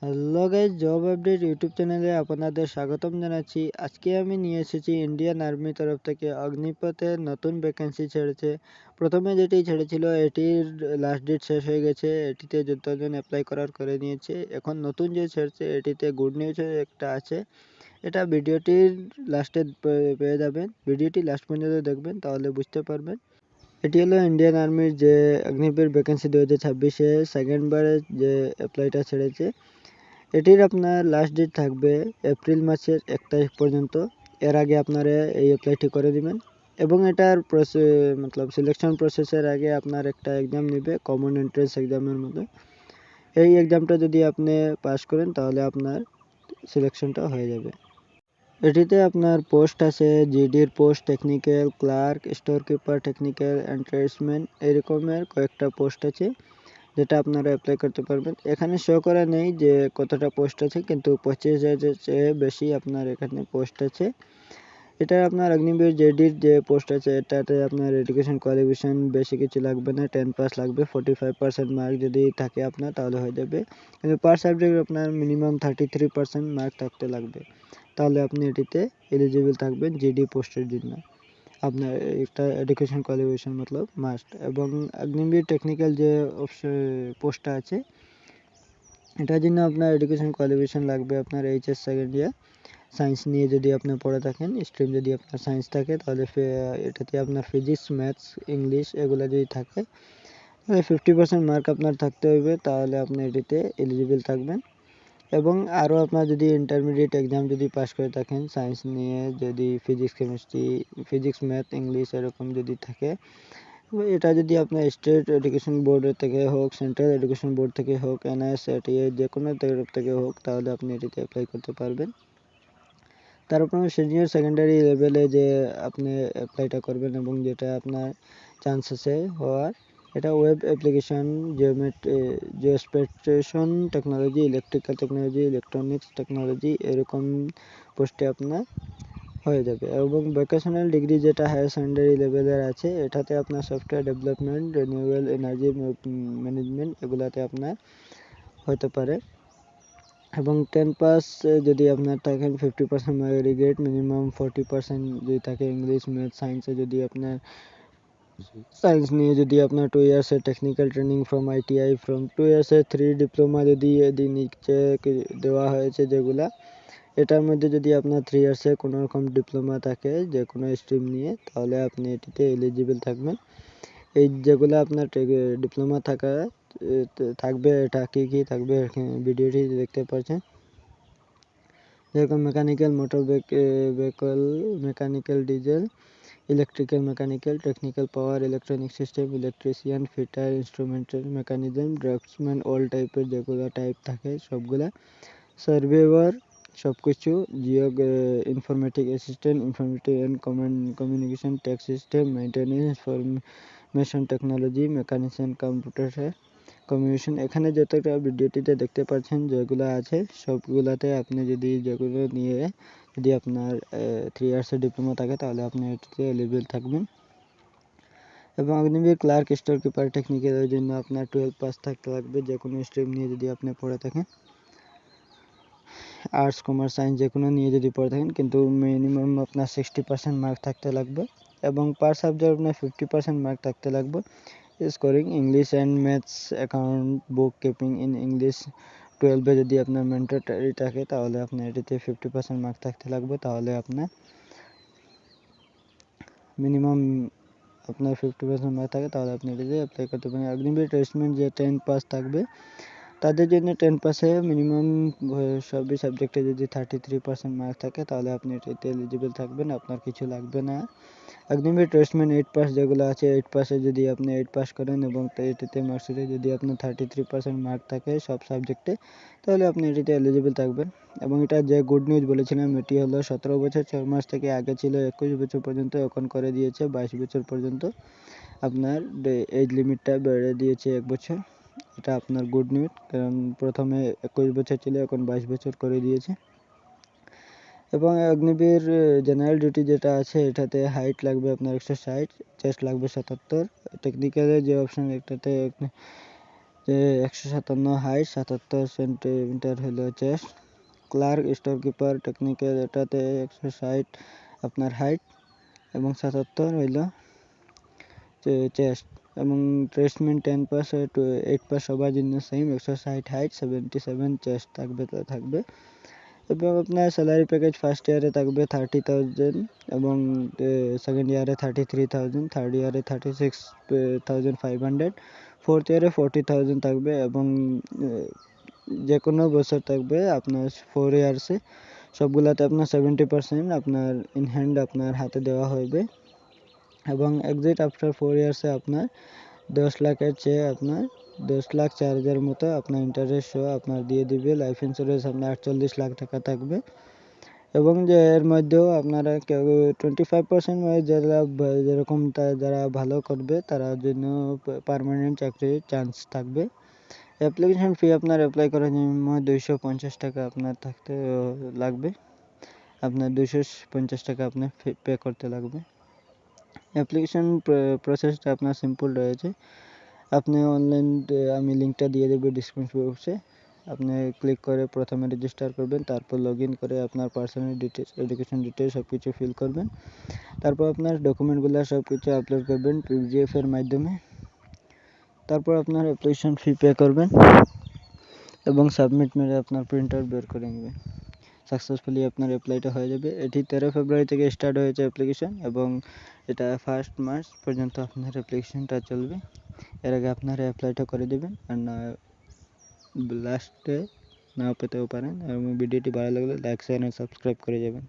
Hello guys, job update YouTube চ্যানেলে আপনাদের স্বাগতম জানাচ্ছি। আজকে আমি নিয়ে এসেছি ইন্ডিয়ান আর্মি তরফ থেকে অগ্নিপথে নতুন ভ্যাকেন্সি ছেড়েছে। প্রথমে যেটি ছেড়েছিল এটির লাস্ট ডেট শেষ হয়ে গেছে, এটিতে যতজন অ্যাপ্লাই করার করে নিয়েছে। এখন নতুন যে ছেড়েছে এটিতে গুড নিউজ একটা আছে, এটা ভিডিওটির লাস্টে পেয়ে যাবেন। ভিডিওটি লাস্ট পর্যন্ত দেখবেন, তাহলে বুঝতে পারবেন। এটি হলো ইন্ডিয়ান আর্মির যে অগ্নিবীর ভ্যাকেন্সি 2026-এ সেকেন্ড বারে যে অ্যাপ্লাইটা ছেড়েছে। এটির আপনার লাস্ট ডেট থাকবে এপ্রিল মাসের 1 তারিখ পর্যন্ত। এর আগে আপনারা এই অ্যাপ্লাইটি করে দিবেন এবং এটার সিলেকশন প্রসেসের আগে আপনার একটা এক্সাম নেবে, কমন এন্ট্রেন্স এক্সামের মতো। এই এক্সামটা যদি আপনি পাস করেন তাহলে আপনার সিলেকশনটা হয়ে যাবে। এটিতে আপনার পোস্ট আছে জিডির post, technical clerk, store keeper, technical entertainment, এরকমের কয়েকটা পোস্ট আছে যেটা আপনারা অ্যাপ্লাই করতে পারবেন। এখানে শো করা নেই যে কতটা পোস্ট আছে, কিন্তু 25,000-এর চেয়ে বেশি আপনার এখানে পোস্ট আছে। এটা আপনার অগ্নিবীর জেডির যে পোস্ট আছে এটাতে আপনার এডুকেশন কোয়ালিফিকেশন বেশি কিছু লাগবে না, 10 পাস লাগবে। 45% মার্ক যদি থাকে আপনার তাহলে হয়ে যাবে, কিন্তু পার সাবজেক্ট আপনার মিনিমাম 33% মার্ক থাকতে লাগবে, তাহলে আপনি এটিতে এলিজিবল থাকবেন জিডি পোস্টের জন্য। আপনার একটা এডুকেশন কোয়ালিফিকেশন মাস্ট। এবং অগ্নিবীর টেকনিক্যাল যে পোস্টটা আছে এটার জন্য আপনার এডুকেশন কোয়ালিফিকেশন লাগবে আপনার এইচএস সেকেন্ড ইয়ার। সায়েন্স নিয়ে যদি আপনি পড়ে থাকেন, স্ট্রিম যদি আপনার সায়েন্স থাকে, তাহলে এটাতে আপনার ফিজিক্স, ম্যাথস, ইংলিশ এগুলো যদি থাকে তাহলে 50% মার্ক আপনার থাকতে হবে, তাহলে আপনি এটিতে এলিজিবল থাকবেন। এবং আরও আপনার যদি ইন্টারমিডিয়েট এক্সাম যদি পাস করে থাকেন সায়েন্স নিয়ে, যদি physics, chemistry, physics, math, English এরকম যদি থাকে, এটা যদি আপনার স্টেট এডুকেশন বোর্ডের থেকে হোক, সেন্ট্রাল এডুকেশন বোর্ড থেকে হোক, এনআইএসটিএ যে কোনো তরফ থেকে হোক, তাহলে আপনি এটিতে অ্যাপ্লাই করতে পারবেন। তারপর সিনিয়র সেকেন্ডারি লেভেলে যে আপনি অ্যাপ্লাইটা করবেন এবং যেটা আপনার চান্স আছে হওয়ার, এটা web application, geospatial technology, electrical technology, electronics technology এরকম পোস্টে আপনার হয়ে যাবে। এবং ভোকেশনাল ডিগ্রি যেটা হায়ার সেকেন্ডারি লেভেলের আছে এটাতে আপনার software development, renewable energy management এগুলাতে আপনার হতে পারে। এবং 10 পাস যদি আপনার থাকেন 50% এগ্রিগেট, মিনিমাম 40% যদি থাকে ইংলিশ, ম্যাথ, সায়েন্সে যদি আপনার সায়েন্স নিয়ে যদি আপনার 2 ইয়ার্সের technical training from ITI, from 2 ইয়ার্সের 3 ডিপ্লোমা যদি নিচে দেওয়া হয়েছে যেগুলা, এটার মধ্যে যদি আপনার 3 ইয়ার্সে কোনো রকম ডিপ্লোমা থাকে যে কোনো স্ট্রিম নিয়ে, তাহলে আপনি এটিতে এলিজিবল থাকবেন। এই যেগুলো আপনার ডিপ্লোমা থাকবে, এটা কী থাকবে ভিডিওটি দেখতে পাচ্ছেন। যেরকম mechanical motor vehicle, mechanical diesel, electrical mechanical, technical power, electronic system, electrician, fitter, instrumental mechanism, draughtsman, all টাইপের যেগুলো টাইপ থাকে সবগুলা, সার্ভেয়ার সব কিছু, informatic assistant, informatic and communication tech system, maintenance, information technology, mechanician, computer communication. এখানে যতটা ভিডিওটিতে দেখতে পাচ্ছেন যেগুলো আছে সবগুলাতে আপনি যদি যেগুলো নিয়ে যদি আপনার 3 ইয়ার্সের ডিপ্লোমা থাকে তাহলে আপনি এটিতে এলিজিবল থাকবেন। এবং অগ্নিবীর ক্লার্ক, স্টোর কিপার, টেকনিক্যালের জন্য আপনার 12 পাস থাকতে লাগবে, যে কোনো স্ট্রিম নিয়ে যদি আপনি পড়ে থাকেন, আর্টস, কমার্স, সায়েন্স যে কোনো নিয়ে যদি পড়ে থাকেন, কিন্তু মিনিমাম আপনার 60% মার্ক থাকতে লাগবে এবং পার সাবজেক্ট আপনার 50% মার্ক থাকতে লাগবে। Scoring English and maths, account, book keeping in English 12-এ যদি আপনার ম্যান্ডেটরি থাকে তাহলে আপনার এটিতে 50% মার্ক থাকতে লাগবে, তাহলে আপনার মিনিমাম আপনার 50% মার্ক থাকে, তাহলে আপনি এটিতে অ্যাপ্লাই করতে পারেন। অগ্নিবীর টেস্টমেন্ট যে 10 পাস থাকবে তাদের জন্য 10 পাসে মিনিমাম সবই সাবজেক্টে যদি 33% মার্ক থাকে তাহলে আপনি এটিতে এলিজিবল থাকবেন, আপনার কিছু লাগবে না। অগ্নিবীর টেস্টমেন্ট 8 পাস যেগুলো আছে, 8 পাসে যদি আপনি 8 পাস করেন এবং এটিতে মার্কশিটে যদি আপনার 33% মার্ক থাকে সব সাবজেক্টে, তাহলে আপনি এটিতে এলিজিবল থাকবেন। এবং এটা যে গুড নিউজ বলেছিলাম এটি হলো 17 বছর 6 মাস থেকে আগে ছিল 21 বছর পর্যন্ত, এখন করে দিয়েছে 22 বছর পর্যন্ত। আপনার এজ লিমিটটা বেড়ে দিয়েছে 1 বছর। এটা আপনার গুড নিউজ, কারণ প্রথমে 21 বছর ছিল, এখন 22 বছর করে দিয়েছে। এবং অগ্নিবীর জেনারেল ডিউটি যেটা আছে এটাতে হাইট লাগবে আপনার 160, চেস্ট লাগবে 77। টেকনিক্যালের যে অপশন এটাতে যে 157 হাইট, 77 সেন্টিমিটার হলো chest. Clerk store keeper technical এটাতে 160 আপনার হাইট এবং 77 হইল চেস্ট। এবং ট্রেসমেন্ট 10 পাস 8 পাস সবার জন্য সেম 160 হাইট 77 চেস্ট থাকবে। এবং আপনার স্যালারি প্যাকেজ ফার্স্ট ইয়ারে থাকবে 30,000 এবং সেকেন্ড ইয়ারে 33,000, থার্ড ইয়ারে 36,500, ফোর্থ ইয়ারে 40,000 থাকবে এবং যে কোনো বছর থাকবে আপনার 4 ইয়ার্সে। সবগুলাতে আপনার 70% আপনার ইন হ্যান্ড আপনার হাতে দেওয়া হবে এবং এক্সিট আফটার 4 ইয়ার্সে আপনার 10 লাখের চেয়ে আপনার 10,04,000 মতো আপনার ইন্টারেস্ট সহ আপনার দিয়ে দিবে। লাইফ ইন্স্যুরেন্স আপনার 48 লাখ টাকা থাকবে এবং যে এর মধ্যেও আপনারা কেউ 25% যেরকম যারা ভালো করবে তারা জন্য পার্মানেন্ট চাকরির চান্স থাকবে। অ্যাপ্লিকেশন ফি আপনার অ্যাপ্লাই করার জন্য 250 টাকা আপনার থাকতে লাগবে। আপনার 250 টাকা আপনার পে করতে লাগবে। অ্যাপ্লিকেশন প্রসেসটা আপনার সিম্পল রয়েছে। আপনি অনলাইন আমি লিঙ্কটা দিয়ে দেবো ডিসক্রিপশন বক্সে। আপনি ক্লিক করে প্রথমে রেজিস্টার করবেন, তারপর লগ ইন করে আপনার পার্সোনাল ডিটেলস, এডুকেশন ডিটেলস সব কিছু ফিল করবেন। তারপর আপনার ডকুমেন্টগুলো সব কিছু আপলোড করবেন পিডিএফ এর মাধ্যমে। তারপর আপনার অ্যাপ্লিকেশন ফি পে করবেন এবং সাবমিট মেরে আপনার প্রিন্ট আউট বের করে নেবেন। সাকসেসফুলি আপনার অ্যাপ্লাইটা হয়ে যাবে। এটি 13 ফেব্রুয়ারি থেকে স্টার্ট হয়েছে অ্যাপ্লিকেশন এবং এটা 1 মার্চ পর্যন্ত আপনার অ্যাপ্লিকেশনটা চলবে। এর আগে আপনারা অ্যাপ্লাইটা করে দেবেন আর না লাস্টে নাও পেতেও পারেন। এবং ভিডিওটি ভালো লাগলে লাইক শেয়ার এবং সাবস্ক্রাইব করে যাবেন।